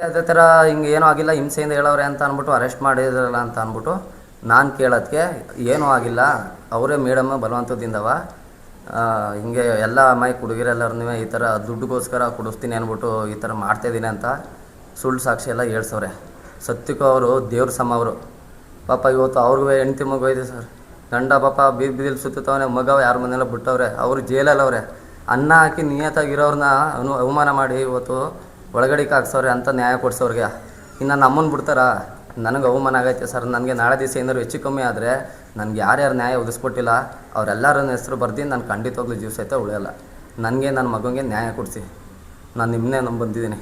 ಅದೇ ಥರ ಹಿಂಗೆ ಏನೂ ಆಗಿಲ್ಲ, ಹಿಂಸೆಯಿಂದ ಹೇಳೋರೆ ಅಂತ ಅಂದ್ಬಿಟ್ಟು ಅರೆಸ್ಟ್ ಮಾಡಿದ್ರಲ್ಲ ಅಂತ ಅಂದ್ಬಿಟ್ಟು ನಾನು ಕೇಳೋದಕ್ಕೆ ಏನೂ ಆಗಿಲ್ಲ, ಅವರೇ ಮೇಡಮ್ ಬಲವಂತದಿಂದವ ಹಿಂಗೆ ಎಲ್ಲ ಅಮಾಯಕ ಹುಡುಗಿರೆಲ್ಲರನ್ನೂ ಈ ಥರ ದುಡ್ಡುಗೋಸ್ಕರ ಕುಡಿಸ್ತೀನಿ ಅಂದ್ಬಿಟ್ಟು ಈ ಥರ ಮಾಡ್ತಾಯಿದ್ದೀನಿ ಅಂತ ಸುಳ್ಳು ಸಾಕ್ಷಿ ಎಲ್ಲ ಹೇಳ್ಸವ್ರೆ. ಸತ್ಯಕ್ಕೂ ಅವರು ದೇವ್ರ ಸಮ ಅವರು. ಪಾಪ ಇವತ್ತು ಅವ್ರಿಗೂ ಹೆಂಡ್ತಿ ಮಗು ಇದೆ ಸರ್. ಗಂಡ ಪಾಪ ಬೀದಿಲಿ ಸುತ್ತವನೆ, ಮಗ ಯಾರ ಮನೆಯಲ್ಲ ಬಿಟ್ಟವ್ರೆ, ಅವರು ಜೈಲಲ್ಲವ್ರೆ. ಅನ್ನ ಹಾಕಿ ನಿಯತ್ತಾಗಿರೋರನ್ನ ಅವಮಾನ ಮಾಡಿ ಇವತ್ತು ಒಳಗಡೆಗೆ ಹಾಕ್ಸವ್ರೆ ಅಂತ ನ್ಯಾಯ ಕೊಡ್ಸೋರಿಗೆ. ಇನ್ನು ನಮ್ಮನ್ನು ಬಿಡ್ತಾರ? ನನಗೆ ಅವಮಾನ ಆಗೈತೆ ಸರ್. ನನಗೆ ನಾಳೆ ದಿವಸ ಏನಾದ್ರು ಹೆಚ್ಚು ಕಮ್ಮಿ ಆದರೆ ನನಗೆ ಯಾರ್ಯಾರು ನ್ಯಾಯ ಒದಗಿಸ್ಕೊಟ್ಟಿಲ್ಲ ಅವರೆಲ್ಲರ ಹೆಸರು ಬರ್ದು ನಾನು ಖಂಡಿತವಾಗ್ಲೂ ಜೀವ ಸಹಿತ ಉಳಿಯಲ್ಲ. ನನಗೆ ನನ್ನ ಮಗನಿಗೆ ನ್ಯಾಯ ಕೊಡಿಸಿ. ನಾನು ನಿಮ್ಮನ್ನೇ ಬಂದಿದ್ದೀನಿ.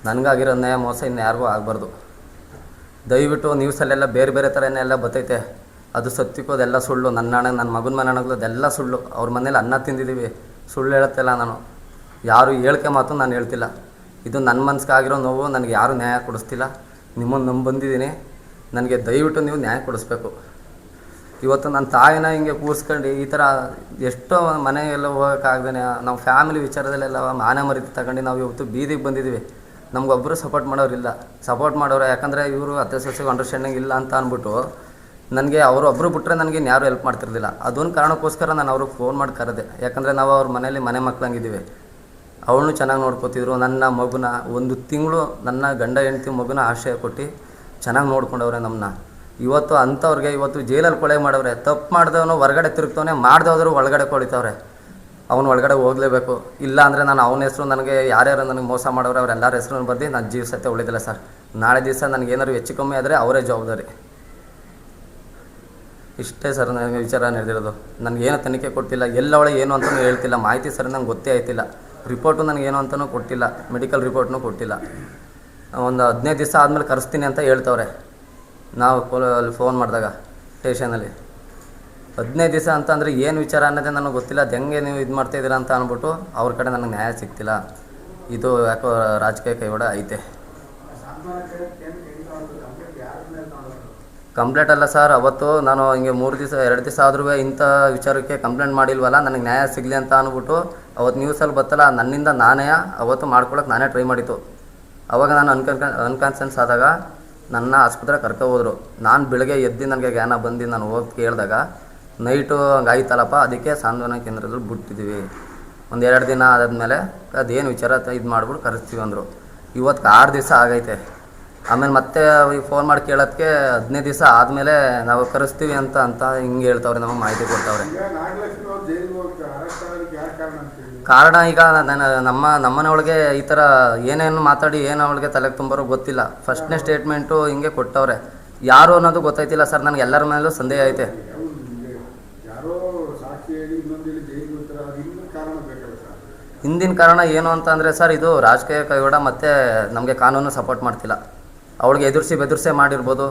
ನನಗಾಗಿರೋ ನ್ಯಾಯ ಮೋಸ ಇನ್ನು ಯಾರಿಗೂ ಆಗಬಾರ್ದು. ದಯವಿಟ್ಟು ನ್ಯೂಸಲ್ಲೆಲ್ಲ ಬೇರೆ ಬೇರೆ ಥರನೇ ಎಲ್ಲ ಬರ್ತೈತೆ, ಅದು ಸತ್ಯಕ್ಕೂ ಅದೆಲ್ಲ ಸುಳ್ಳು. ನನ್ನ ಹಣ, ನನ್ನ ಮಗನ ಮನೆಯಾಗಲು ಅದೆಲ್ಲ ಸುಳ್ಳು. ಅವ್ರ ಮನೇಲಿ ಅನ್ನ ತಿಂದಿದ್ದೀವಿ, ಸುಳ್ಳು ಹೇಳುತ್ತಿಲ್ಲ ನಾನು. ಯಾರು ಹೇಳಿಕೆ ಮಾತು ನಾನು ಹೇಳ್ತಿಲ್ಲ. ಇದು ನನ್ನ ಮನ್ಸಿಗೆ ಆಗಿರೋ ನೋವು. ನನಗೆ ಯಾರೂ ನ್ಯಾಯ ಕೊಡಿಸ್ತಿಲ್ಲ. ನಿಮ್ಮನ್ನು ಬಂದಿದ್ದೀನಿ. ನನಗೆ ದಯವಿಟ್ಟು ನೀವು ನ್ಯಾಯ ಕೊಡಿಸ್ಬೇಕು. ಇವತ್ತು ನನ್ನ ತಾಯಿನ ಹಿಂಗೆ ಕೂರಿಸ್ಕೊಂಡು ಈ ಥರ ಎಷ್ಟೋ ಮನೆಗೆಲ್ಲ ಹೋಗೋಕ್ಕಾಗ್ದೇ ನಾವು ಫ್ಯಾಮಿಲಿ ವಿಚಾರದಲ್ಲೆಲ್ಲ ಮಾನ ಮರ್ಯಾದೆ ತಗೊಂಡು ನಾವು ಇವತ್ತು ಬೀದಿಗೆ ಬಂದಿದ್ದೀವಿ. ನಮಗೊಬ್ಬರು ಸಪೋರ್ಟ್ ಮಾಡೋರಿಲ್ಲ. ಸಪೋರ್ಟ್ ಮಾಡೋರು ಯಾಕಂದರೆ ಇವರು ಅತ್ತೆ ಸೊಸೆಗೆ ಅಂಡರ್ಸ್ಟ್ಯಾಂಡಿಂಗ್ ಇಲ್ಲ ಅಂತ ಅಂದ್ಬಿಟ್ಟು ನನಗೆ ಅವರು ಒಬ್ಬರು ಬಿಟ್ಟರೆ ನನಗೆ ಯಾರೂ ಹೆಲ್ಪ್ ಮಾಡ್ತಿರ್ಲಿಲ್ಲ. ಅದೊಂದು ಕಾರಣಕ್ಕೋಸ್ಕರ ನಾನು ಅವ್ರಿಗೆ ಫೋನ್ ಮಾಡಿ ಕರೆದೆ. ಯಾಕಂದರೆ ನಾವು ಅವ್ರ ಮನೇಲಿ ಮನೆ ಮಕ್ಕಳಂಗಿದ್ದೀವಿ. ಅವಳನ್ನು ಚೆನ್ನಾಗಿ ನೋಡ್ಕೋತಿದ್ರು. ನನ್ನ ಮಗುನ 1 ತಿಂಗಳು ನನ್ನ ಗಂಡ ಹೆಂಡ್ತಿ ಮಗುನ ಆಶ್ರಯ ಕೊಟ್ಟು ಚೆನ್ನಾಗಿ ನೋಡ್ಕೊಂಡವ್ರೆ ನಮ್ಮನ್ನ. ಇವತ್ತು ಅಂಥವ್ರಿಗೆ ಇವತ್ತು ಜೈಲಲ್ಲಿ ಕೊಳೆ ಮಾಡವ್ರೆ. ತಪ್ಪು ಮಾಡಿದವನು ಹೊರಗಡೆ ತಿರುಗ್ತವನೆ, ಮಾಡ್ದೋದ್ರು ಒಳಗಡೆ ಕೊಳಿತವ್ರೆ. ಅವನು ಒಳಗಡೆ ಹೋಗಲೇಬೇಕು. ಇಲ್ಲ ಅಂದರೆ ನಾನು ಅವನ ಹೆಸರು, ನನಗೆ ಯಾರ್ಯಾರು ನನಗೆ ಮೋಸ ಮಾಡೋರು ಅವರೆಲ್ಲರ ಹೆಸರನ್ನು ಬರ್ದು ನನ್ನ ಜೀವ ಸತ್ಯ ಉಳಿದಿಲ್ಲ ಸರ್. ನಾಳೆ ದಿವಸ ನನಗೇನಾದ್ರು ಹೆಚ್ಚು ಕಮ್ಮಿ ಆದರೆ ಅವರೇ ಜವಾಬ್ದಾರಿ. ಇಷ್ಟೇ ಸರ್ ನನಗೆ ವಿಚಾರ ನಡೆದಿರೋದು. ನನಗೇನು ತನಿಖೆ ಕೊಡ್ತಿಲ್ಲ, ಎಲ್ಲವಳೆ ಏನು ಅಂತಲೂ ಹೇಳ್ತಿಲ್ಲ. ಮಾಹಿತಿ ಸರ್ ನಂಗೆ ಗೊತ್ತೇ ಆಯ್ತಿಲ್ಲ. ರಿಪೋರ್ಟು ನನಗೇನು ಅಂತಲೂ ಕೊಟ್ಟಿಲ್ಲ, ಮೆಡಿಕಲ್ ರಿಪೋರ್ಟ್ನೂ ಕೊಟ್ಟಿಲ್ಲ. ಒಂದು 15 ದಿವಸ ಆದಮೇಲೆ ಕರೆಸ್ತೀನಿ ಅಂತ ಹೇಳ್ತವ್ರೆ. ನಾವು ಅಲ್ಲಿ ಫೋನ್ ಮಾಡಿದಾಗ ಸ್ಟೇಷನಲ್ಲಿ 15 ದಿವಸ ಅಂತಂದರೆ ಏನು ವಿಚಾರ ಅನ್ನೋದೇ ನನಗೆ ಗೊತ್ತಿಲ್ಲ. ಅದು ಹೆಂಗೆ ನೀವು ಇದು ಮಾಡ್ತಾಯಿದ್ದೀರಾ ಅಂತ ಅಂದ್ಬಿಟ್ಟು ಅವ್ರ ಕಡೆ ನನಗೆ ನ್ಯಾಯ ಸಿಗ್ತಿಲ್ಲ. ಇದು ಯಾಕೋ ರಾಜಕೀಯ ಕೈವಾಡ ಐತೆ. ಕಂಪ್ಲೇಂಟ್ ಅಲ್ಲ ಸರ್, ಅವತ್ತು ನಾನು ಹಿಂಗೆ 2 ದಿವಸ ಆದ್ರೂ ಇಂಥ ವಿಚಾರಕ್ಕೆ ಕಂಪ್ಲೇಂಟ್ ಮಾಡಿಲ್ವಲ್ಲ, ನನಗೆ ನ್ಯಾಯ ಸಿಗಲಿ ಅಂತ ಅಂದ್ಬಿಟ್ಟು ಅವತ್ತು ನ್ಯೂಸಲ್ಲಿ ಬತ್ತಲ್ಲ, ನನ್ನಿಂದ ನಾನೇ ಅವತ್ತು ಮಾಡ್ಕೊಳಕ್ಕೆ ನಾನೇ ಟ್ರೈ ಮಾಡಿತ್ತು. ಅವಾಗ ನಾನು ಅನ್ಕಾನ್ಷಿಯಸ್ ಆದಾಗ ನನ್ನ ಆಸ್ಪತ್ರೆಗೆ ಕರ್ಕೊಬೋದ್ರು. ನಾನು ಬೆಳಗ್ಗೆ ಎದ್ದು ನನಗೆ ಜ್ಞಾನ ಬಂದು ನಾನು ಹೋಗಿ ಕೇಳಿದಾಗ ನೈಟು ಹಂಗೆ ಆಯ್ತಲ್ಲಪ್ಪ, ಅದಕ್ಕೆ ಸಾಂತ್ವನ ಕೇಂದ್ರದಲ್ಲಿ ಬಿಟ್ಟಿದ್ದೀವಿ. ಒಂದು 2 ದಿನ ಆದಮೇಲೆ ಅದೇನು ವಿಚಾರ ಇದು ಮಾಡ್ಬಿಟ್ಟು ಕರೆಸ್ತೀವಿ ಅಂದರು. ಇವತ್ತು 6 ದಿವಸ ಆಗೈತೆ. ಆಮೇಲೆ ಮತ್ತೆ ಫೋನ್ ಮಾಡಿ ಕೇಳೋದಕ್ಕೆ 15 ದಿವಸ ಆದಮೇಲೆ ನಾವು ಕರೆಸ್ತೀವಿ ಅಂತ ಹಿಂಗೆ ಹೇಳ್ತವ್ರೆ, ನಮಗೆ ಮಾಹಿತಿ ಕೊಡ್ತವ್ರೆ. ಕಾರಣ ಈಗ ನಮ್ಮನೆ ಒಳಗೆ ಈ ಥರ ಏನೇನು ಮಾತಾಡಿ ಏನು ಅವಳಿಗೆ ತಲೆಗೆ ತುಂಬಾರೋ ಗೊತ್ತಿಲ್ಲ. ಫಸ್ಟ್ನೇ ಸ್ಟೇಟ್ಮೆಂಟು ಹಿಂಗೆ ಕೊಟ್ಟವ್ರೆ. ಯಾರು ಅನ್ನೋದು ಗೊತ್ತಾಯ್ತಿಲ್ಲ ಸರ್. ನನಗೆ ಎಲ್ಲರ ಮೇಲೂ ಸಂದೇಹ ಐತೆ. ಹಿಂದಿನ ಕಾರಣ ಏನು ಅಂತ ಅಂದರೆ ಸರ್, ಇದು ರಾಜಕೀಯ ಕೈವಾಡ ಮತ್ತು ನಮಗೆ ಕಾನೂನು ಸಪೋರ್ಟ್ ಮಾಡ್ತಿಲ್ಲ. ಅವಳಿಗೆ ಎದುರಿಸಿ ಬೆದುರಿಸೇ ಮಾಡಿರ್ಬೋದು.